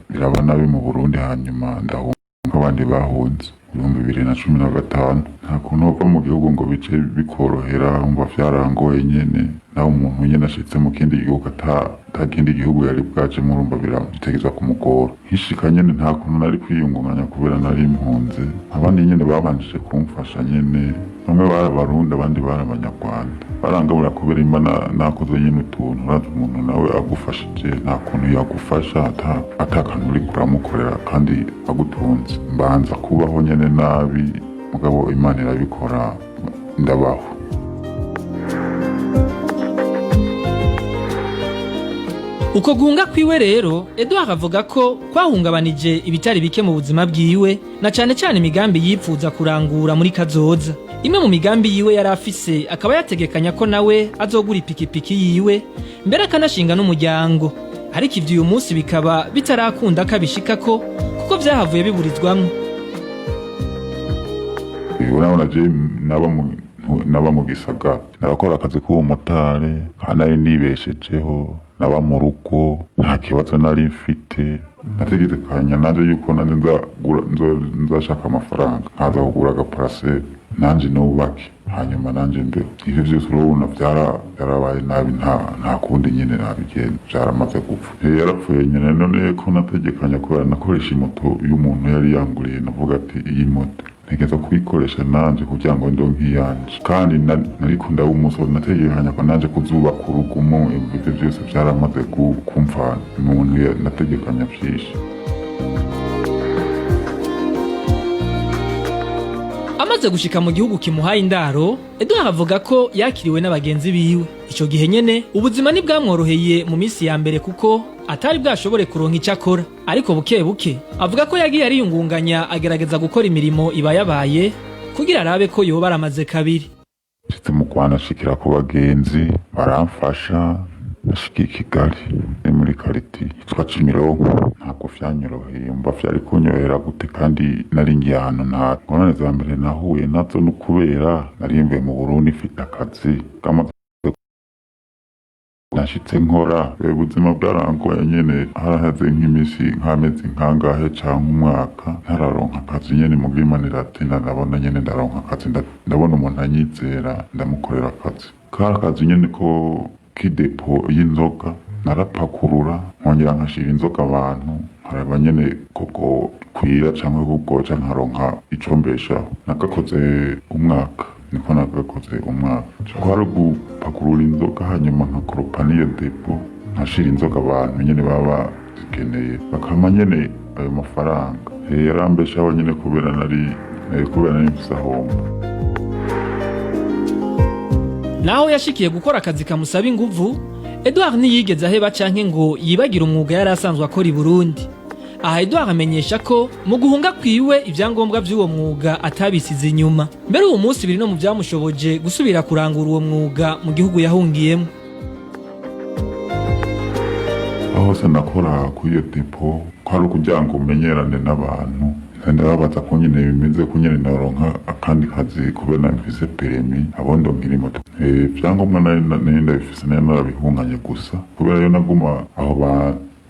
biraba nabi mu Burundi, hanyuma ndahunga abandi bahunze 2015. Nta kuntu bava mu gihugu ngo bice bikorohera, umva vyarangoye nyene. Naho umuntu nyene ashitse mu kindi gihugu atakindi gihugu yari bwaje murumva birategeza kumugora. Hishika nyene nta kuntu nari kwiyungunganya kubera nari impunze. Abandi nyene babanjije kumfasha nyene, bamwe bari Abarundi abandi bari Abanyarwanda. Barangabura kubera imana nakoze nyene utuntu, uraza umuntu nawe agufashije nta kuntu yagufasha atakantu uri kuramukorera kandi agutunze. Mbanza kubaho nyene nabi, mugabo Imana irabikora ndabaho. Uko guhunga kwiwe rero, Edouard avuga ko kwahungabanije ibitari bike mu buzima bwiwe, na cane cane imigambi yipfuza kurangura muri kazoza. Imwe mu migambi yiwe yari afise akaba yategekanya ko nawe azogura ipikipiki yiwe, mbere akanashinga n'umuryango. Ariko ivyo uyu munsi bikaba bitarakunda kabishikako kuko vyahavuye biburizwamwo. Urabona je naba mu gisagara narakora akazi k'ubumotari kandi nari nibeshejeho, naba mu rugo nta kibazo nari mfite. Nategekanya nanje yuko nanje nzashaka amafaranga nkaza kugura agaparaseri nanje nubake, hanyuma nanje mbeho. Ivyo vyose urabona vyarabaye nabi, nta kundi nyene nabigenda, vyaramaze gupfa. Yarapfuye nyene, none ko nategekanya kubera nakoresha imoto y'umuntu yari yanguriye, navuga ati iyi moto ntegeza kuyikoresha nanje kugira ngo ndonke iyanje, kandi nariko ndaba umusoro nategekanya ko nanje kuzubaka urugumo. Ivyo vyose vyaramaze kumfana, umuntu nategekanya vyinshi. Amaze gushika mu gihugu kimuhaye indaro, Edouard avuga ko yakiriwe n'abagenzi biwe. Ico gihe nyene ubuzima ni bwamworoheye mu misi ya mbere kuko atari bwashobore kuronka icyo akora, ariko buke buke avuga ko yagiye ariyungunganya agerageza gukora imirimo ibayabaye kugira arabe ko yoba aramaze kabiri. Nshitse mu Rwanda nshikira ku bagenzi baramfasha, nashikira Kigali ni muri kariti yitwa Kimironko. Ntabwo vyanyoroheye, mba vyari kunyohera gute kandi nari ngiye ahantu nta ngorane za mbere nahuye nazo, n'ukubera nari mvuye mu Burundi mfite akazi nashitse nkora. Ubuzima bwarangoye nyene, harahaze nk'imisi nk'amezi nkangahe canke umwaka ntararonka akazi nyene. Mu Imana iratinda ndabona nyene ndaronka akazi, ndabona umuntu anyizera ndamukorera akazi. Kari akazi nyene ko k'idepo y'inzoga, narapakurura nkongera nkashira inzoga abantu, haraba nyene koko kwira cyangwa kugoca nkaronka ico mbeshaho. Nagakoze umwaka niko nagakoze umwaka twari gupakurura inzoga hanyuma nkakoropa n'iyo depo nkashira inzoga abantu nyene baba zikeneye bakama nyene ayo mafaranga yarambeshaho nyene kubera nari mfise ahomba. naho yashikiye gukora akazi kamusaba inguvu Edouard ntiyigeze aheba canke ngo yibagira umwuga yari asanzwe akora i Burundi. Aha Edouard amenyesha ko mu guhunga kwiwe ivyangombwa vy'uwo mwuga atabisize inyuma. Mbere uwo munsi biri no mu vyamushoboje gusubira kurangura uwo mwuga mu gihugu yahungiyemo. Aho se nakora ku iyo depo kwari kugira ngo umenyerane n'abantu ndababaza ko nyine bimeze ko nyine naronka akandi kazi kubera mfise permis abondo nkiri moto vyangombwa nari ndabifise nari narabihunganye gusa kubera yo naguma aho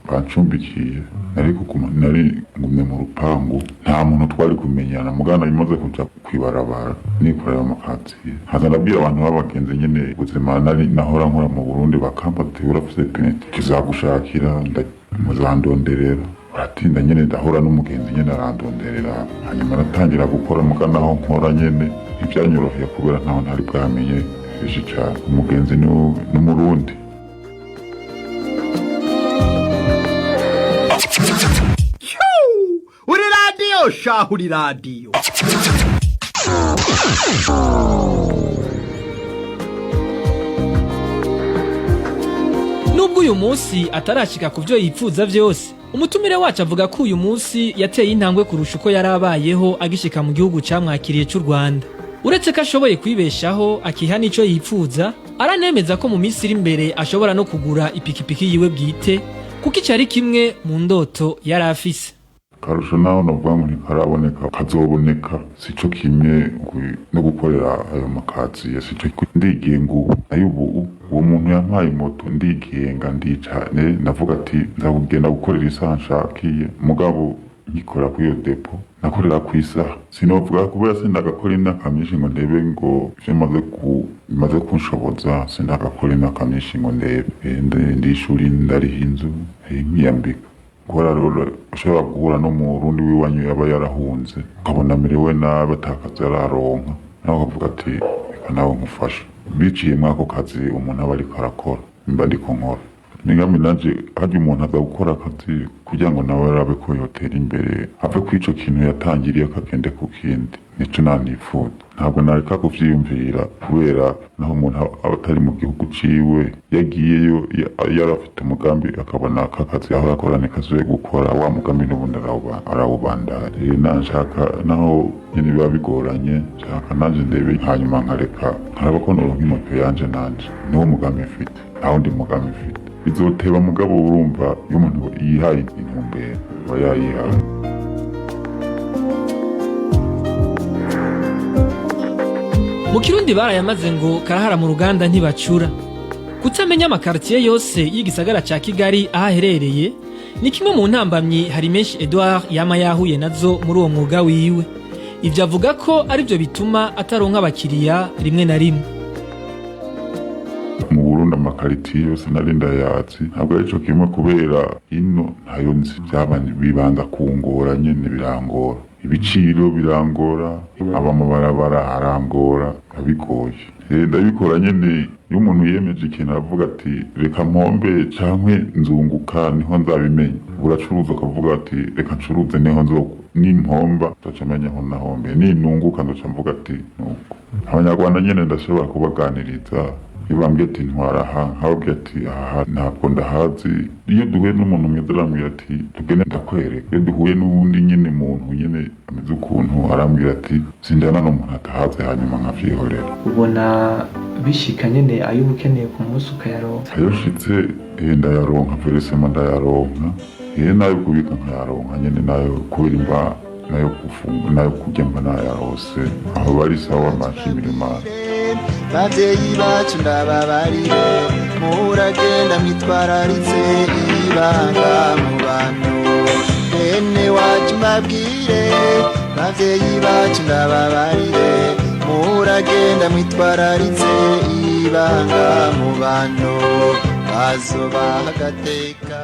bancumbikiye nari ngumye mu rupangu nta muntu twari kumenyana mugana bimaze kuja kwibarabara nikorera mu kazi haza ndabwira abantu babagenze nyene ubuzima nari nahora nkora mu Burundi bakamba ati urafise permis kizagushakira muzandonderera atinda nyene ndahora n'umugenzi nyene arandonderera hanyuma aratangira gukora mugana aho nkora nyene ivyanyoroheye kubera ntaho ntari bwamenye ejo cyane umugenzi n'umurundi. Uri radio shahu uri radio. Nubwo uyu munsi atarashika kuvyo yipfuza vyose umutumire wacu avuga ko uyu munsi yateye intangwe kurusha uko yarabayeho agishika mu gihugu camwakiriye cy'u Rwanda. Uretse ko ashoboye kwibeshaho akiha nico yipfuza aranemeza ko mu minsi iri imbere ashobora no kugura ipikipiki yiwe bwite kuko icari kimwe mu ndoto yari afise. Karusho naho navuga ngo ntikaraboneka kazoboneka sico kimwe no gukorera ayo makazi sico ndigenga ubu uwo muntu yampaye moto ndigenga ndicane navuga ati ndagenda gukorera isaha nshakiye mugabo nkikora ku iyo depo nakorera ku isaha sinovuga kubera sindagakora imyaka myinshi ngo ndebe ngo bimaze kunshoboza sindagakora imyaka myinshi ngo ndebe ndishuri ndariha inzu nkiyambika kora rero ushobora guhura no mu Burundi wiwanyu yaba yarahunze ukabona amerewe nabi atakazi araronka nawe ukavuga ati reka nawe nkufasha biciye mwako kazi umuntu aba ariko arakora mba ndiko nkora ningami nanje haje umuntu aza gukora akazi kugira ngo nawe arabe ko yotera imbere ave kwico kintu yatangiriye akagende ku kindi nico nanifuza ntabwo nareka kuvyiyumvira kubera naho umuntu atari mu gihugu ciwe yagiyeyo yarafite umugambi akabona akazi aho yakorane kazoye gukora wa mugambi n'ubundi arawubandanya nanshaka naho nyine biba bigoranye nshaka nanje ndebe hanyuma nkaraba ko noronka imoto yanje nanje niwo mugambi mfite nta wundi mugambi mfite bizoteba mugabo urumva iyo umuntu yihaye intumbero aba yayihaye. Mu Kirundi barayamaze ngo karahara mu ruganda ntibacura. Kutamenya amakartier yose y'igisagara ca Kigali ahaherereye ni kimwe mu ntambamyi hari menshi Edouard yama yahuye nazo muri uwo mwuga wiwe. Ivyo avuga ko ari byo bituma ataronka abakiriya rimwe na rimwe. Mu Burundi amakartier yose narinda yatsi ntabwo arico kimwe kubera ino ntayo nzi byabandi bibanza kungora nyene birangora ibiciro birangora abamabarabara harangora abigoye ndabikora nyene iyo umuntu yemeje ikintu avuga ati reka mpombe cankwe nzunguka niho nzabimenya uracuruza ukavuga ati reka ncuruze niho nimpomba ndacamenya aho nahombe ninunguka ndaca mvuga ati nuko abanyarwanda nyene ndashobora kubaganiriza ibambye ati ntwaraha nkababwira ati aha ntabwo ndahazi iyo duhuye n'umuntu mwiza arambwira ati tugende ndakwereka iyo duhuye n'ubundi nyene muntu nyene ameze ukuntu arambwira ati sinjana n'umuntu atahazi hanyuma nkavyihorera. Ubona bishika nyene ayo ukeneye ku munsi ukayaronka ayo shitse ndayaronka veresema ndayaronka nayo kubika nkayaronka nyene nayo kubera imba nayo kufunga nayo kurya mba nayarose aho bari sawa mashimira Imana. Bavyeyi bacu ndababarire muragenda mwitwararitse ibanga mu bantu bene wacu mbabwire bavyeyi bacu ndababarire muragenda mwitwararitse ibanga mu bantu bazobaha agateka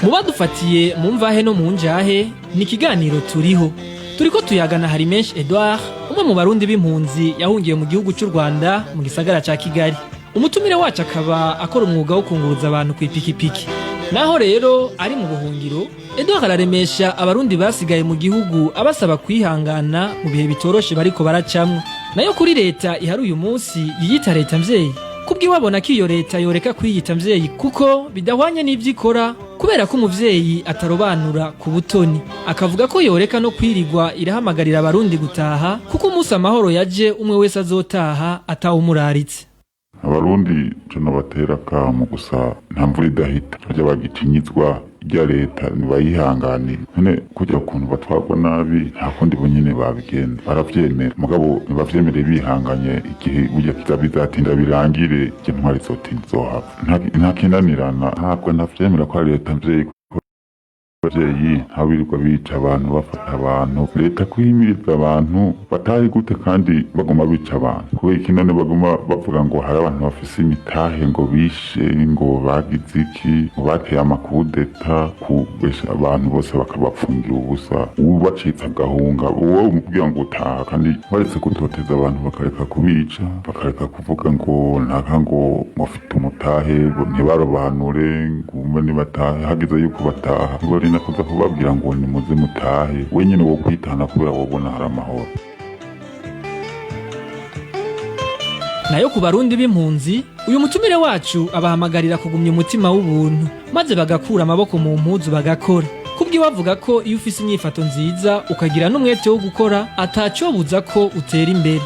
mu badufatiye mu mvahe no mu njahe ni ikiganiro turiho turiko tuyagana hari menshi Edouard umwe mu barundi b'impunzi yahungiye mu gihugu cy'u Rwanda mu gisagara ca Kigali. Umutumire wacu akaba akora umwuga wo kunguruza abantu kw'ipikipiki. Naho rero ari mu buhungiro Edouard araremesha abarundi basigaye mu gihugu abasaba kwihangana mu bihe bitoroshe bariko baracamwe. Nayo kuri leta ihari uyu munsi yiyita leta mvyeyi kubwiwabona ko iyo leta yoreka kwiyita mvyeyi kuko bidahwanye n'ivyikora kubera ko umuvyeyi atarobanura ku butoni. Akavuga ko yoreka no kwirigwa irahamagarira abarundi gutaha kuko umunsi amahoro yaje umwe wese azotaha atawumuraritse. Abarundi cyo batera kamo gusa nta mvura idahita bajya bagitinyizwa rya leta nibayihangane none kujya ukuntu batwagwa nabi nta kundi bonyene babigenda baravyemera mugabo nibavyemere bihanganye igihe burya kizabizatinda birangire je ntwari zotinzohava nta kinanirana ntabwo ntavyemera ko leta mvyeyi abavyeyi ntabirirwa bica abantu bafata abantu leta kwihimiriza abantu batari gute kandi baguma bica abantu kubera ikinone baguma bavuga ngo hari abantu bafise imitahe ngo bishe ngo bagize iki ngo bateye amakudeta kubesha abantu bose bakabapfungira ubusa ubu bacitse agahunga uwo umubwira ngo utaha kandi baretse gutoteza abantu bakareka kubica bakareka kuvuga ngo naka ngo mufite umutahe ntibarobanure ngo umwe nibatahe hagize yuko bataha nakuza kubabwira ngo ni muze mutahe wenyine wo kwitana kubera wabona hari amahoro. Nayo ku barundi b'impunzi uyu mutumire wacu abahamagarira kugumya umutima w'ubuntu maze bagakura amaboko mu mpuzu bagakora kubwiwavuga ko iyo ufise inyifato nziza ukagira n'umwete wo gukora atacobuza ko utera imbere.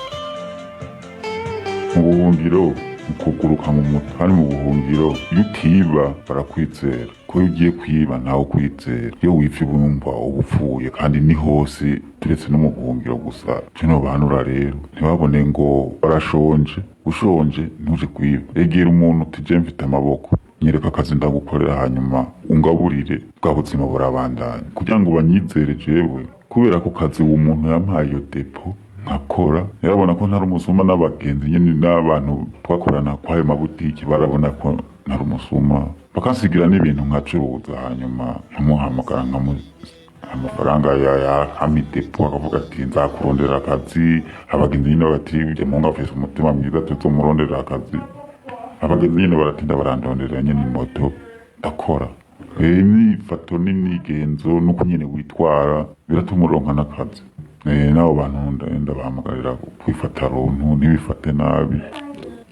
Mu buhungiro ukuguruka mu mutwe mu buhungiro iyo utiba barakwizera ko ugiye kwiba ntawe kwizera iyo wivye bumva ubupfuye kandi ni hose turetse no mu buhungiro gusa cyo bahanura rero ntibabone ngo barashonje ushonje ntuje kwiba egera umuntu tije mfite amaboko nyereka akazi ndagukorera hanyuma ungaburire bwa buzima burabandanya kugira ngo banyizere jewe kubera ko kazi uwo muntu yampaye iyo depo nkakora yarabona ko ntari umusuma n'abagenzi nyine n'abantu twakorana kwayo mabutiki barabona ko ntari umusuma bakansigira n'ibintu nkacuruza hanyuma nkamuhamagara amafaranga ya hamidepo akavuga ati nzakurondera akazi abagenzi nyine bati uje mu ngafise umutima mwiza tuzomurondera akazi abagenzi nyine baratinda barandondera nyine moto ndakora n'ifato n'imigenzo nuko nyine witwara biratuma uronka n'akazi nabo bantu ndabahamagarira kwifata runtu ntibifate nabi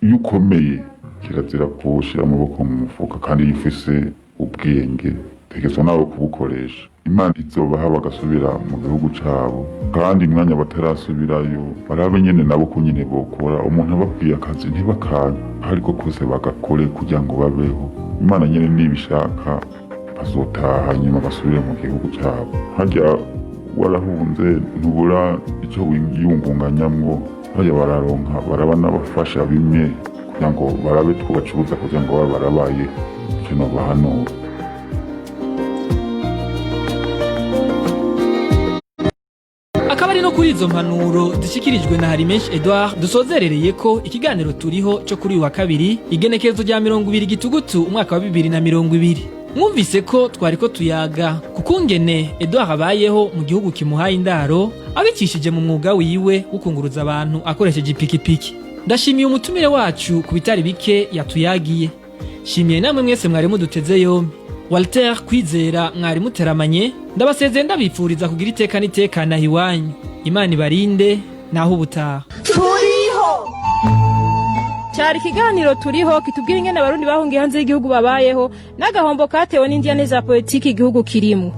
iyo ukomeye kirazira kuwushyira amaboko mu mufuka kandi iyo ufise ubwenge tegetswe nawe kubukoresha imana izobaha bagasubira mu gihugu cabo kandi umwanya batarasubirayo barabe nyene nabo ko nyene bokora umuntu ababwiye akazi ntibakanye ariko kose bagakore kugira ngo babeho imana nyene nibishaka bazotaha hanyuma basubire mu gihugu cabo harya warahunze ntubura icyo wiyungunganyamwo bajya bararonka baraba n'abafasha bimwe kugira ngo barabe twubacuruza kugira ngo babe barabaye kino bahanura. Akaba ari no kuri izo mpanuro zishikirijwe na Harimenshi Edouard dusozerereye ko ikiganiro turiho cyo kuri wa kabiri igenekerezo rya 20 Gitugutu umwaka wa 2020 mwumvise ko twariko tuyaga kukungene Edouard abayeho mu gihugu kimuhaye indaro abicishije mu mwuga wiwe ukunguruza abantu akoresheje ipikipiki. Ndashimiye umutumire wacu ku bitari bike yatuyagiye. Shimiye namwe mwese mwari muduteze yombi. Walter Kwizera mwari muteramanye ndabasezeye ndabipfuriza kugira iteka n'itekana hiwanyu. Imana ibarinde naho ubutaha. Turiho cyari ikiganiro turiho kitubwira ingene abarundi bahungiye hanze y'igihugu babayeho n'agahombo katewe n'indiane za politiki igihugu kirimo.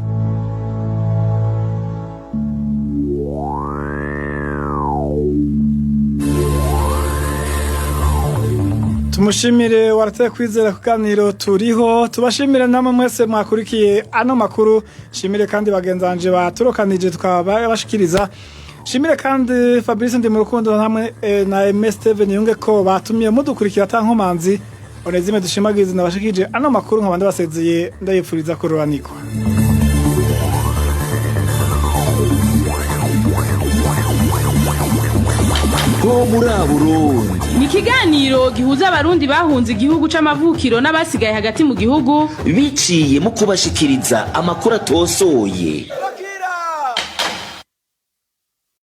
Tumushimire Walter Kwizera kuganiro turiho tubashimire namwe mwese mwakurikiye ano makuru shimire kandi bagenzanje baturokanije tukaba bashikiriza shimire kandi Fabrice ndi mu rukundo hamwe na MS Steven Yunge ko batumye mudukurikira tankomanzi Onésime dushimagize nabashikije ano makuru nkabandi basezeye ndayipfuriza kuroraniko. Ko muri Burundi ikiganiro gihuza abarundi bahunze igihugu c'amavukiro n'abasigaye hagati mu gihugu biciye mu kubashikiriza amakuru atosoye